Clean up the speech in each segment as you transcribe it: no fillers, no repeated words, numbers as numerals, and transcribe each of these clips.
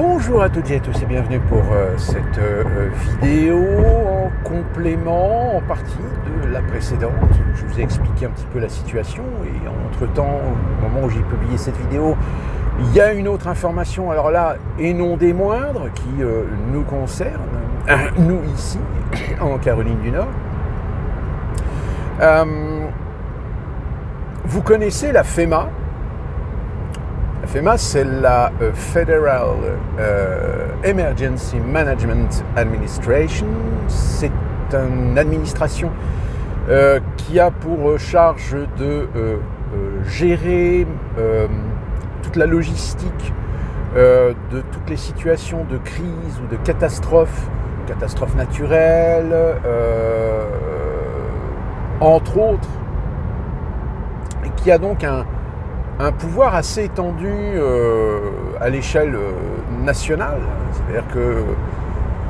Bonjour à toutes et à tous et bienvenue pour cette vidéo en complément en partie de la précédente. Je vous ai expliqué un petit peu la situation et entre-temps, au moment où j'ai publié cette vidéo, il y a une autre information, alors là, et non des moindres, qui nous concerne, nous ici, en Caroline du Nord. Vous connaissez la FEMA. La FEMA, c'est la Federal Emergency Management Administration. C'est une administration qui a pour charge de gérer toute la logistique de toutes les situations de crise ou de catastrophes naturelles, entre autres, et qui a donc un pouvoir assez étendu à l'échelle nationale. C'est-à-dire que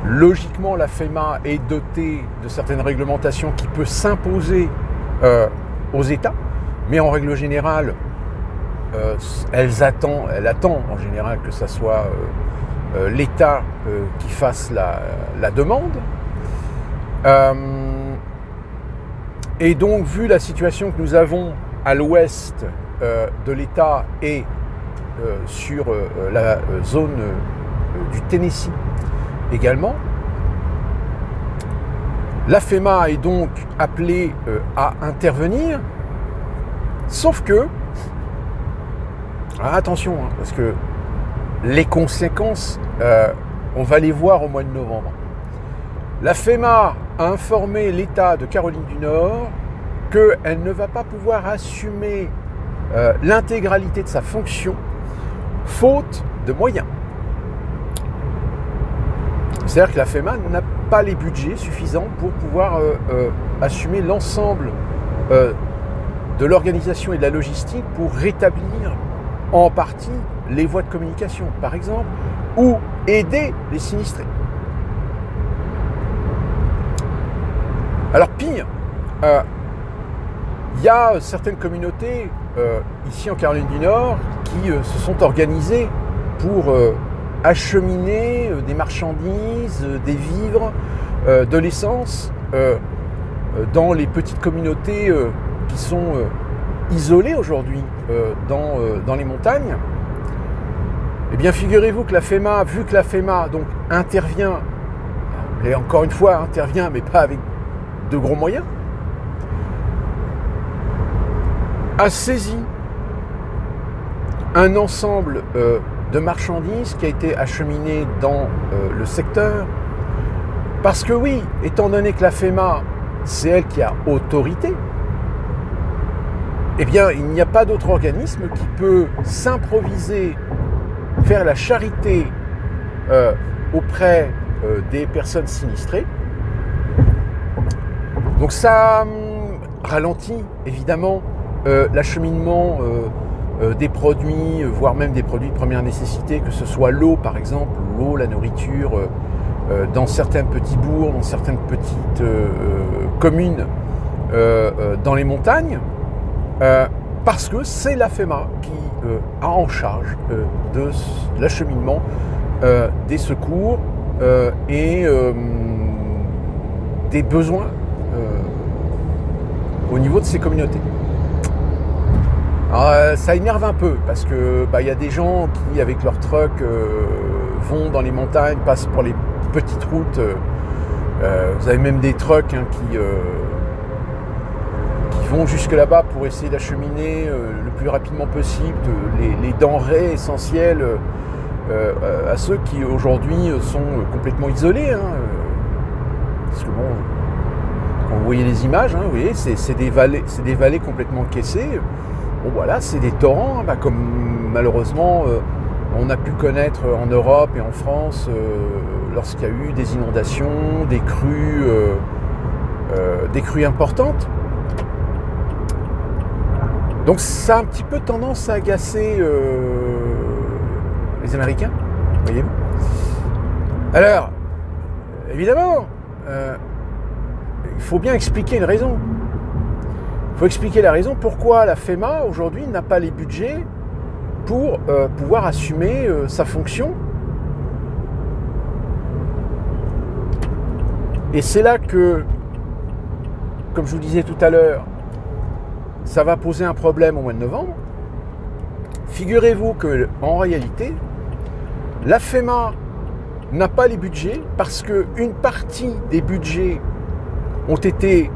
logiquement la FEMA est dotée de certaines réglementations qui peuvent s'imposer aux États, mais en règle générale, elle attend en général que ce soit l'État qui fasse la demande. Et donc, vu la situation que nous avons à l'ouest de l'État et sur la zone du Tennessee également, la FEMA est donc appelée à intervenir, sauf que, attention, parce que les conséquences, on va les voir au mois de novembre. La FEMA a informé l'État de Caroline du Nord qu'elle ne va pas pouvoir assumer l'intégralité de sa fonction, faute de moyens. C'est-à-dire que la FEMA n'a pas les budgets suffisants pour pouvoir assumer l'ensemble de l'organisation et de la logistique pour rétablir en partie les voies de communication, par exemple, ou aider les sinistrés. Alors pire, il y a certaines communautés ici en Caroline du Nord qui se sont organisées pour acheminer des marchandises, des vivres, de l'essence dans les petites communautés qui sont isolées aujourd'hui dans les montagnes. Eh bien, figurez-vous que la FEMA, vu que la FEMA donc intervient, et encore une fois intervient, mais pas avec de gros moyens, a saisi un ensemble de marchandises qui a été acheminé dans le secteur. Parce que oui, étant donné que la FEMA, c'est elle qui a autorité, eh bien, il n'y a pas d'autre organisme qui peut s'improviser, faire la charité auprès des personnes sinistrées. Donc ça ralentit évidemment l'acheminement des produits, voire même des produits de première nécessité, que ce soit l'eau par exemple, l'eau, la nourriture, dans certains petits bourgs, dans certaines petites communes dans les montagnes, parce que c'est la FEMA qui a en charge de l'acheminement des secours et des besoins au niveau de ces communautés. Alors, ça énerve un peu parce que y a des gens qui, avec leur truck, vont dans les montagnes, passent pour les petites routes. Vous avez même des trucks qui vont jusque là-bas pour essayer d'acheminer le plus rapidement possible les denrées essentielles à ceux qui aujourd'hui sont complètement isolés. Parce que bon, quand vous voyez les images, vous voyez, c'est des vallées complètement caissées. Bon voilà, c'est des torrents, comme malheureusement on a pu connaître en Europe et en France lorsqu'il y a eu des inondations, des crues importantes. Donc ça a un petit peu tendance à agacer les Américains, voyez-vous. Alors, évidemment, il faut bien expliquer une raison. Il faut expliquer la raison pourquoi la FEMA aujourd'hui n'a pas les budgets pour pouvoir assumer sa fonction Et c'est là que, comme je vous disais tout à l'heure, ça va poser un problème au mois de novembre. Figurez-vous qu'en réalité, la FEMA n'a pas les budgets parce qu'une partie des budgets ont été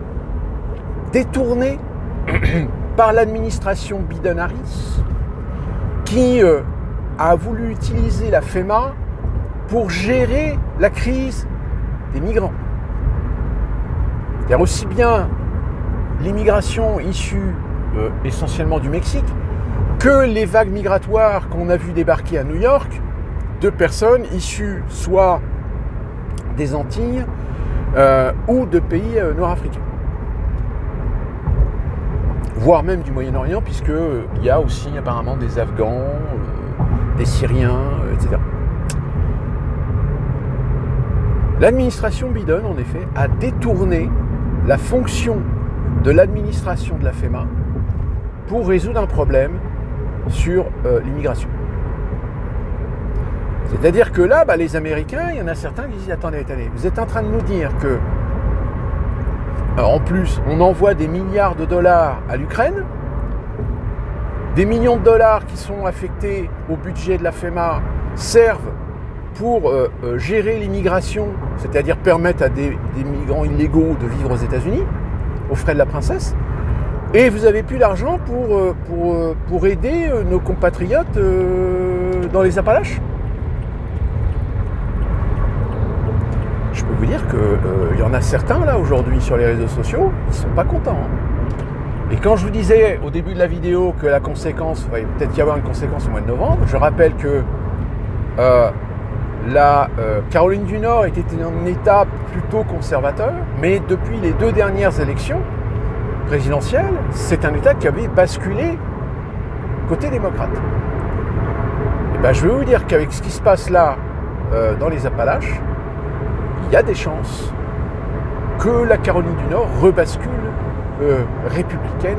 détournés par l'administration Biden-Harris qui a voulu utiliser la FEMA pour gérer la crise des migrants. C'est-à-dire aussi bien l'immigration issue essentiellement du Mexique que les vagues migratoires qu'on a vues débarquer à New York de personnes issues soit des Antilles ou de pays nord-africains. Voire même du Moyen-Orient, puisqu'il y a aussi apparemment des Afghans, des Syriens, etc. L'administration Biden, en effet, a détourné la fonction de l'administration de la FEMA pour résoudre un problème sur l'immigration. C'est-à-dire que là, les Américains, il y en a certains qui disent « Attendez, vous êtes en train de nous dire que en plus, on envoie des milliards de dollars à l'Ukraine, des millions de dollars qui sont affectés au budget de la FEMA servent pour gérer l'immigration, c'est-à-dire permettre à des migrants illégaux de vivre aux États-Unis, aux frais de la princesse, et vous n'avez plus d'argent pour aider nos compatriotes dans les Appalaches ?» Je peux vous dire qu'il y en a certains là aujourd'hui sur les réseaux sociaux, ils ne sont pas contents. Et quand je vous disais au début de la vidéo que la conséquence, il va peut-être y avoir une conséquence au mois de novembre, je rappelle que la Caroline du Nord était un État plutôt conservateur, mais depuis les 2 dernières élections présidentielles, c'est un État qui avait basculé côté démocrate. Et ben, je vais vous dire qu'avec ce qui se passe là dans les Appalaches, il y a des chances que la Caroline du Nord rebascule républicaine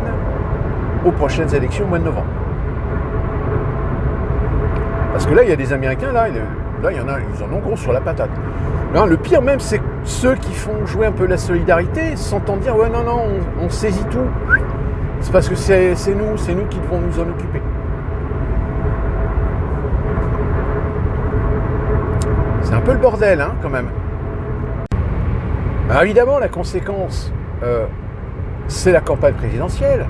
aux prochaines élections au mois de novembre. Parce que là, il y a des Américains, là il y en a, ils en ont gros sur la patate. Là, le pire même, c'est ceux qui font jouer un peu la solidarité, s'entendent dire « Ouais, non, on saisit tout. C'est parce que c'est nous qui devons nous en occuper. » C'est un peu le bordel, hein, quand même. Alors évidemment, la conséquence, c'est la campagne présidentielle.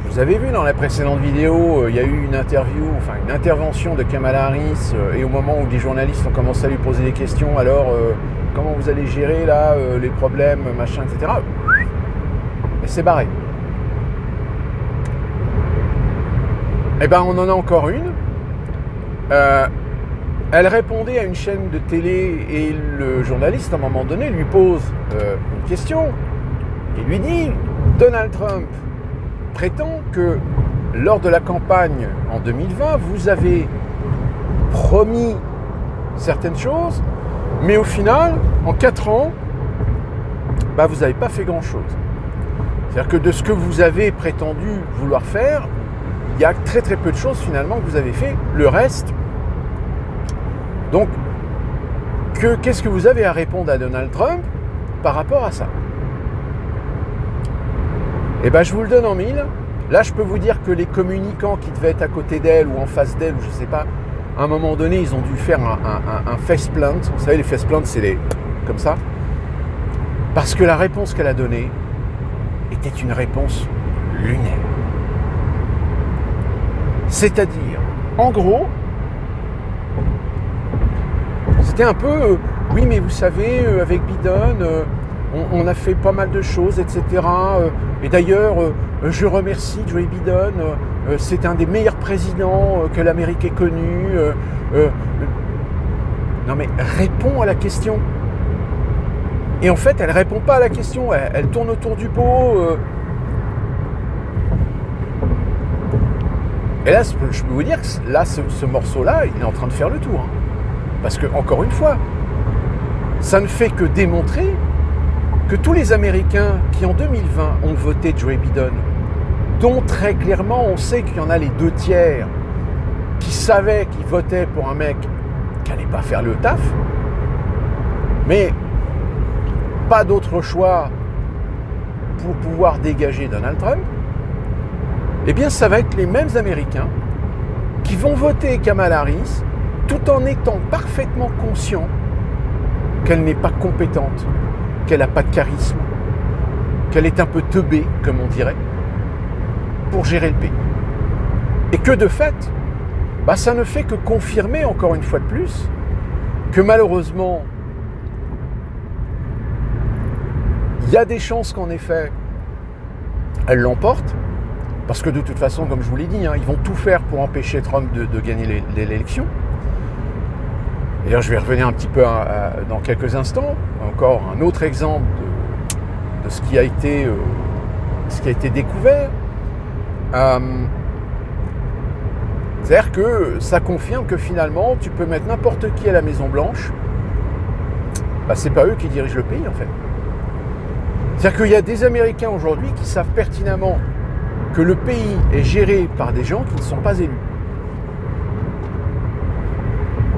Vous avez vu dans la précédente vidéo, il y a eu une intervention de Kamala Harris, et au moment où les journalistes ont commencé à lui poser des questions, alors comment vous allez gérer là les problèmes, machin, etc. Et c'est barré. Eh ben, on en a encore une. Elle répondait à une chaîne de télé et le journaliste, à un moment donné, lui pose une question et lui dit « Donald Trump prétend que lors de la campagne en 2020, vous avez promis certaines choses, mais au final, en 4 ans, vous n'avez pas fait grand-chose. C'est-à-dire que de ce que vous avez prétendu vouloir faire, il y a très très peu de choses finalement que vous avez fait. Le reste... Donc, qu'est-ce que vous avez à répondre à Donald Trump par rapport à ça? Eh bien, je vous le donne en 1000. Là, je peux vous dire que les communicants qui devaient être à côté d'elle ou en face d'elle, ou je ne sais pas, à un moment donné, ils ont dû faire un faceplant. Vous savez, les faceplants, c'est les... comme ça. Parce que la réponse qu'elle a donnée était une réponse lunaire. C'est-à-dire, en gros... C'était un peu, oui, mais vous savez, avec Biden, on a fait pas mal de choses, etc. Et d'ailleurs, je remercie Joe Biden, c'est un des meilleurs présidents que l'Amérique ait connu. Non mais réponds à la question. Et en fait, elle ne répond pas à la question, elle tourne autour du pot. Et là, je peux vous dire que là, ce morceau-là, il est en train de faire le tour. Hein. Parce que, encore une fois, ça ne fait que démontrer que tous les Américains qui, en 2020, ont voté Joe Biden, dont très clairement, on sait qu'il y en a les 2/3 qui savaient qu'ils votaient pour un mec qui n'allait pas faire le taf, mais pas d'autre choix pour pouvoir dégager Donald Trump, eh bien ça va être les mêmes Américains qui vont voter Kamala Harris tout en étant parfaitement conscients qu'elle n'est pas compétente, qu'elle n'a pas de charisme, qu'elle est un peu teubée, comme on dirait, pour gérer le pays. Et que de fait, ça ne fait que confirmer encore une fois de plus que malheureusement, il y a des chances qu'en effet, elle l'emporte, parce que de toute façon, comme je vous l'ai dit, ils vont tout faire pour empêcher Trump de gagner l'élection. D'ailleurs, je vais revenir un petit peu dans quelques instants. Encore un autre exemple de ce qui a été découvert. C'est-à-dire que ça confirme que finalement, tu peux mettre n'importe qui à la Maison-Blanche. C'est pas eux qui dirigent le pays, en fait. C'est-à-dire qu'il y a des Américains aujourd'hui qui savent pertinemment que le pays est géré par des gens qui ne sont pas élus.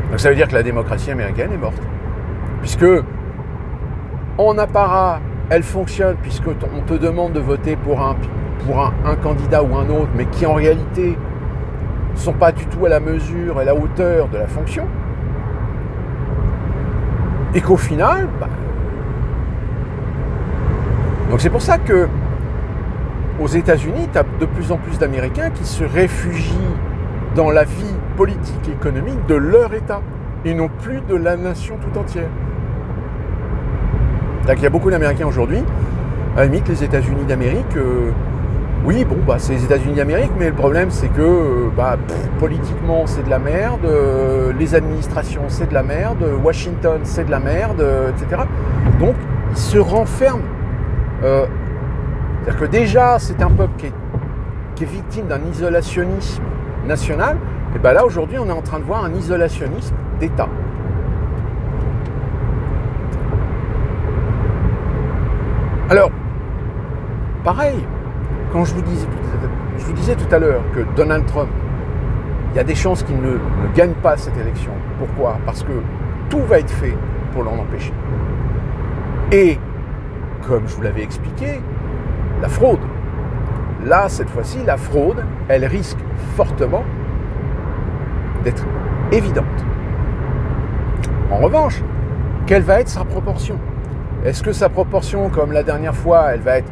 Donc ça veut dire que la démocratie américaine est morte. Puisque, en apparat, elle fonctionne, puisqu'on te demande de voter pour un candidat ou un autre, mais qui en réalité ne sont pas du tout à la mesure et à la hauteur de la fonction. Et qu'au final, donc c'est pour ça que aux États-Unis, tu as de plus en plus d'Américains qui se réfugient dans la vie politique et économique de leur État et non plus de la nation tout entière. Il y a beaucoup d'Américains aujourd'hui, à la limite les États-Unis d'Amérique, c'est les États-Unis d'Amérique, mais le problème c'est que politiquement c'est de la merde, les administrations c'est de la merde, Washington c'est de la merde, etc. Donc ils se renferment. C'est-à-dire que déjà c'est un peuple qui est victime d'un isolationnisme national, et là aujourd'hui on est en train de voir un isolationnisme d'État. Alors, pareil, quand je vous disais tout à l'heure que Donald Trump, il y a des chances qu'il ne gagne pas cette élection. Pourquoi ? Parce que tout va être fait pour l'en empêcher. Et, comme je vous l'avais expliqué, la fraude. Là, cette fois-ci, la fraude, elle risque fortement d'être évidente. En revanche, quelle va être sa proportion ? Est-ce que sa proportion, comme la dernière fois, elle va être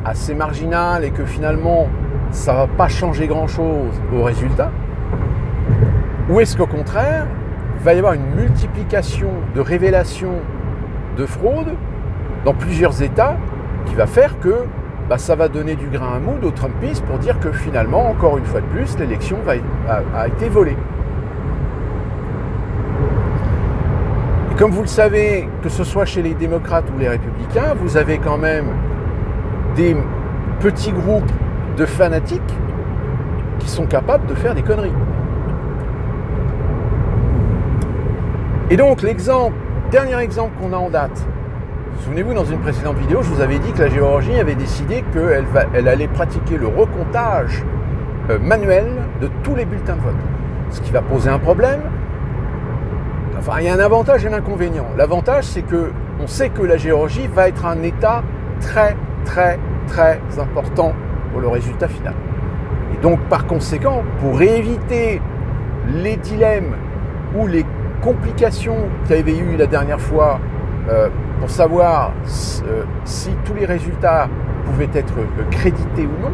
assez marginale et que finalement, ça ne va pas changer grand-chose au résultat ? Ou est-ce qu'au contraire, il va y avoir une multiplication de révélations de fraude dans plusieurs États qui va faire que ça va donner du grain à moudre aux Trumpistes pour dire que finalement, encore une fois de plus, l'élection a été volée. Et comme vous le savez, que ce soit chez les démocrates ou les républicains, vous avez quand même des petits groupes de fanatiques qui sont capables de faire des conneries. Et donc, dernier exemple qu'on a en date, souvenez-vous, dans une précédente vidéo, je vous avais dit que la Géorgie avait décidé qu'elle allait pratiquer le recomptage manuel de tous les bulletins de vote. Ce qui va poser un problème. Enfin, il y a un avantage et un inconvénient. L'avantage, c'est qu'on sait que la Géorgie va être un État très, très, très important pour le résultat final. Et donc, par conséquent, pour éviter les dilemmes ou les complications qu'il y avait eu la dernière fois pour savoir si tous les résultats pouvaient être crédités ou non.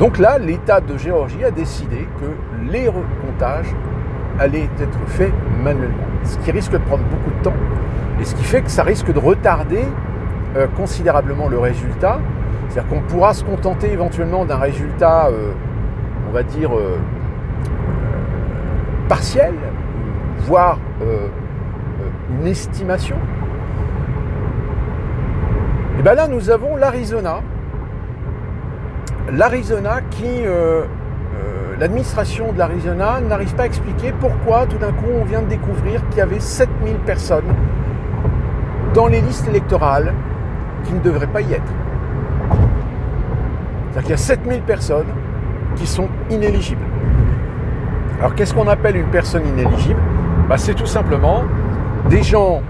Donc là, l'État de Géorgie a décidé que les recomptages allaient être faits manuellement, ce qui risque de prendre beaucoup de temps et ce qui fait que ça risque de retarder considérablement le résultat. C'est-à-dire qu'on pourra se contenter éventuellement d'un résultat, on va dire, partiel, voire une estimation. Et bien là, nous avons l'Arizona. L'Arizona qui, l'administration de l'Arizona n'arrive pas à expliquer pourquoi tout d'un coup on vient de découvrir qu'il y avait 7000 personnes dans les listes électorales qui ne devraient pas y être. C'est-à-dire qu'il y a 7000 personnes qui sont inéligibles. Alors qu'est-ce qu'on appelle une personne inéligible ? C'est tout simplement des gens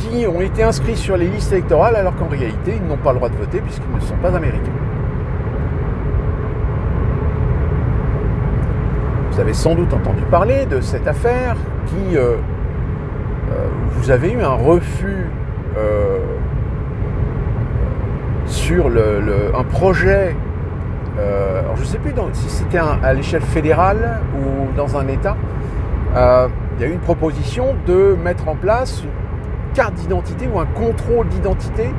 qui ont été inscrits sur les listes électorales alors qu'en réalité, ils n'ont pas le droit de voter puisqu'ils ne sont pas américains. Vous avez sans doute entendu parler de cette affaire qui... vous avez eu un refus sur un projet, alors je ne sais plus si c'était à l'échelle fédérale ou dans un État, il y a eu une proposition de mettre en place une carte d'identité ou un contrôle d'identité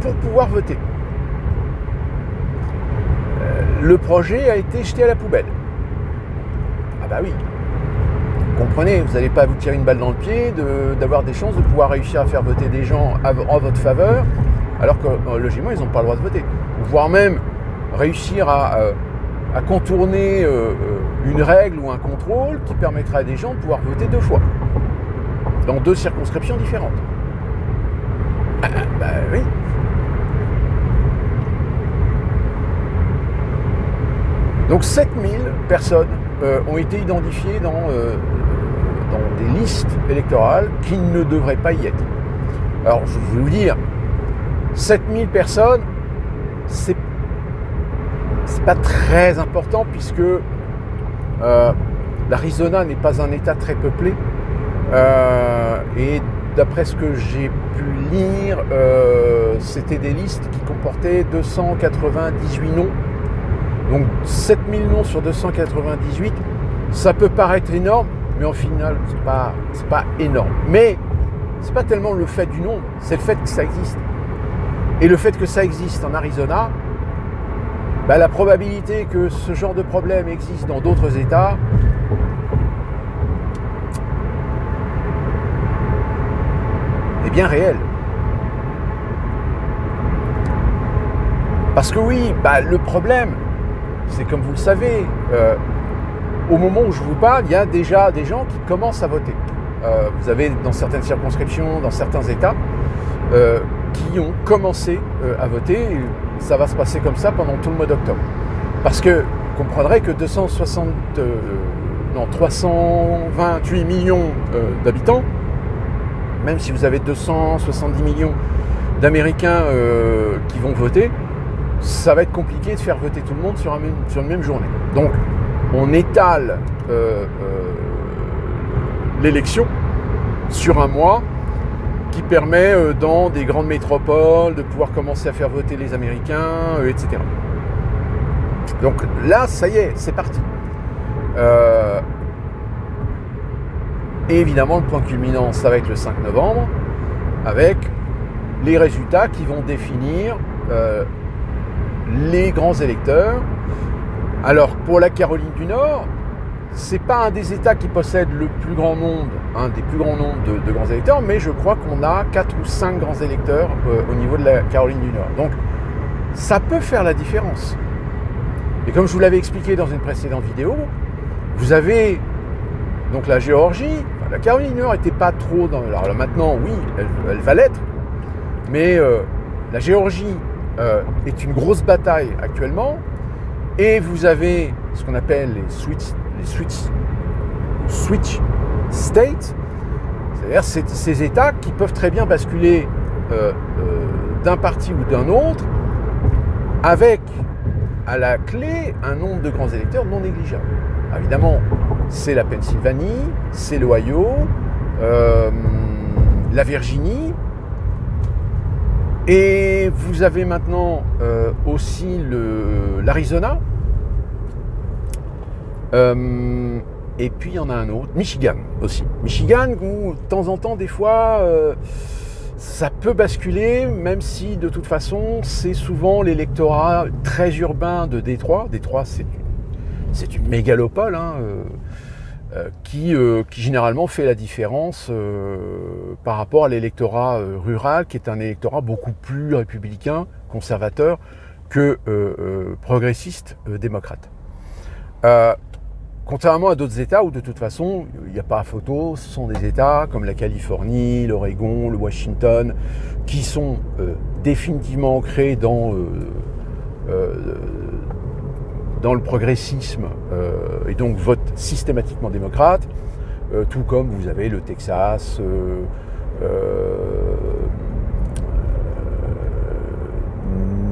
pour pouvoir voter. Le projet a été jeté à la poubelle. Ah bah oui, comprenez, vous n'allez pas vous tirer une balle dans le pied d'avoir des chances de pouvoir réussir à faire voter des gens en votre faveur, alors que logiquement ils n'ont pas le droit de voter. Voire même réussir à contourner une règle ou un contrôle qui permettra à des gens de pouvoir voter 2 fois, dans 2 circonscriptions différentes. Bah oui. Donc 7000 personnes ont été identifiées dans des listes électorales qui ne devraient pas y être. Alors je vais vous dire, 7000 personnes, c'est pas très important puisque l'Arizona n'est pas un État très peuplé et d'après ce que j'ai pu lire, c'était des listes qui comportaient 298 noms. Donc 7000 noms sur 298, ça peut paraître énorme, mais au final, c'est pas énorme. Mais c'est pas tellement le fait du nombre, c'est le fait que ça existe. Et le fait que ça existe en Arizona, bah, la probabilité que ce genre de problème existe dans d'autres États est bien réelle. Parce que oui, bah, le problème, c'est comme vous le savez, au moment où je vous parle, il y a déjà des gens qui commencent à voter. Vous avez dans certaines circonscriptions, dans certains États, qui ont commencé à voter. Et ça va se passer comme ça pendant tout le mois d'octobre. Parce que vous comprendrez que 328 millions d'habitants, même si vous avez 270 millions d'Américains qui vont voter, ça va être compliqué de faire voter tout le monde sur une même journée. Donc, on étale l'élection sur un mois qui permet, dans des grandes métropoles, de pouvoir commencer à faire voter les Américains, etc. Donc là, ça y est, c'est parti. Et évidemment, le point culminant, ça va être le 5 novembre, avec les résultats qui vont définir les grands électeurs. Alors pour la Caroline du Nord, c'est pas un des États qui possède le plus grand nombre, un des plus grands nombres de grands électeurs, mais je crois qu'on a 4 ou 5 grands électeurs au niveau de la Caroline du Nord. Donc ça peut faire la différence. Et comme je vous l'avais expliqué dans une précédente vidéo, vous avez donc la Géorgie. La Caroline du Nord n'était pas trop dans... Alors là, maintenant, oui, elle va l'être, mais la Géorgie est une grosse bataille actuellement, et vous avez ce qu'on appelle les switch states, c'est-à-dire ces États qui peuvent très bien basculer d'un parti ou d'un autre, avec à la clé un nombre de grands électeurs non négligeable. Évidemment, c'est la Pennsylvanie, c'est l'Ohio, la Virginie, et vous avez maintenant aussi l'Arizona, et puis il y en a un autre, Michigan aussi. Michigan, où de temps en temps, des fois, ça peut basculer, même si de toute façon, c'est souvent l'électorat très urbain de Détroit. Détroit, c'est une mégalopole, hein, qui généralement fait la différence par rapport à l'électorat rural, qui est un électorat beaucoup plus républicain, conservateur, que progressiste, démocrate. Contrairement à d'autres États où de toute façon, il n'y a pas à photo, ce sont des États comme la Californie, l'Oregon, le Washington, qui sont définitivement ancrés dans le progressisme et donc votent systématiquement démocrate, tout comme vous avez le Texas,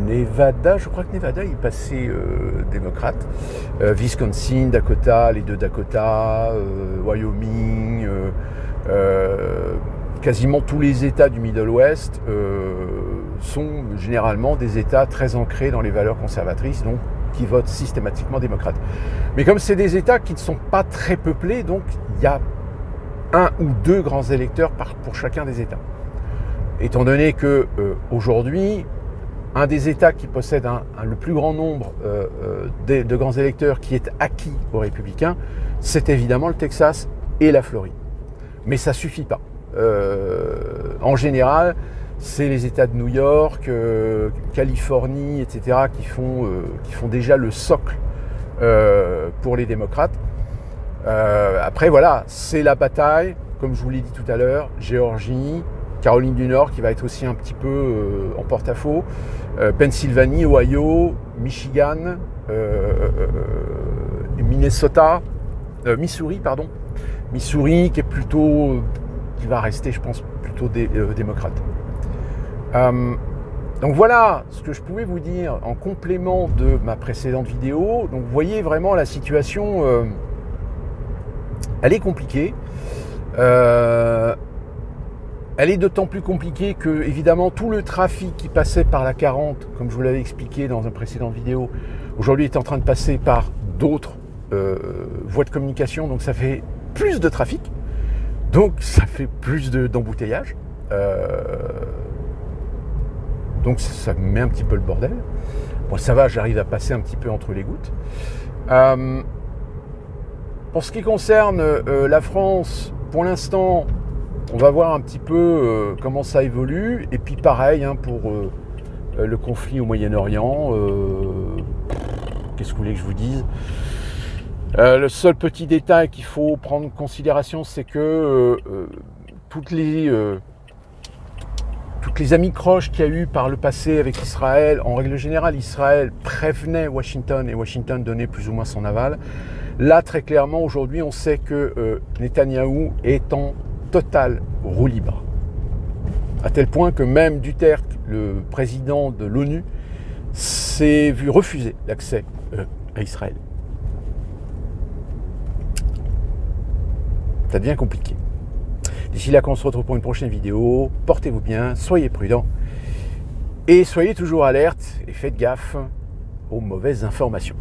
Nevada, je crois que Nevada est passé démocrate. Wisconsin, Dakota, les deux Dakota, Wyoming, quasiment tous les États du Middle West sont généralement des États très ancrés dans les valeurs conservatrices, donc qui votent systématiquement démocrate. Mais comme c'est des États qui ne sont pas très peuplés, donc il y a un ou deux grands électeurs pour chacun des États. Étant donné que aujourd'hui, un des États qui possède le plus grand nombre de grands électeurs qui est acquis aux républicains, c'est évidemment le Texas et la Floride. Mais ça ne suffit pas. En général, c'est les États de New York, Californie, etc. qui font déjà le socle pour les démocrates. Après, voilà, c'est la bataille, comme je vous l'ai dit tout à l'heure, Géorgie, Caroline du Nord qui va être aussi un petit peu en porte-à-faux, Pennsylvanie, Ohio, Michigan, Minnesota, Missouri qui est plutôt, qui va rester, je pense, plutôt démocrate. Donc voilà ce que je pouvais vous dire en complément de ma précédente vidéo. Donc vous voyez vraiment la situation, elle est compliquée. Elle est d'autant plus compliquée que, évidemment, tout le trafic qui passait par la 40, comme je vous l'avais expliqué dans une précédente vidéo, aujourd'hui est en train de passer par d'autres voies de communication, donc ça fait plus de trafic, donc ça fait plus d'embouteillage, donc ça met un petit peu le bordel. Bon, ça va, j'arrive à passer un petit peu entre les gouttes. Pour ce qui concerne la France, pour l'instant, on va voir un petit peu comment ça évolue. Et puis pareil pour le conflit au Moyen-Orient. Qu'est-ce que vous voulez que je vous dise ? Le seul petit détail qu'il faut prendre en considération, c'est que toutes les amicroches qu'il y a eu par le passé avec Israël, en règle générale, Israël prévenait Washington et Washington donnait plus ou moins son aval. Là, très clairement, aujourd'hui, on sait que Netanyahou est en total roue libre. À tel point que même Duterte, le président de l'ONU, s'est vu refuser l'accès à Israël. Ça devient compliqué. D'ici là, qu'on se retrouve pour une prochaine vidéo, portez-vous bien, soyez prudents et soyez toujours alertes et faites gaffe aux mauvaises informations.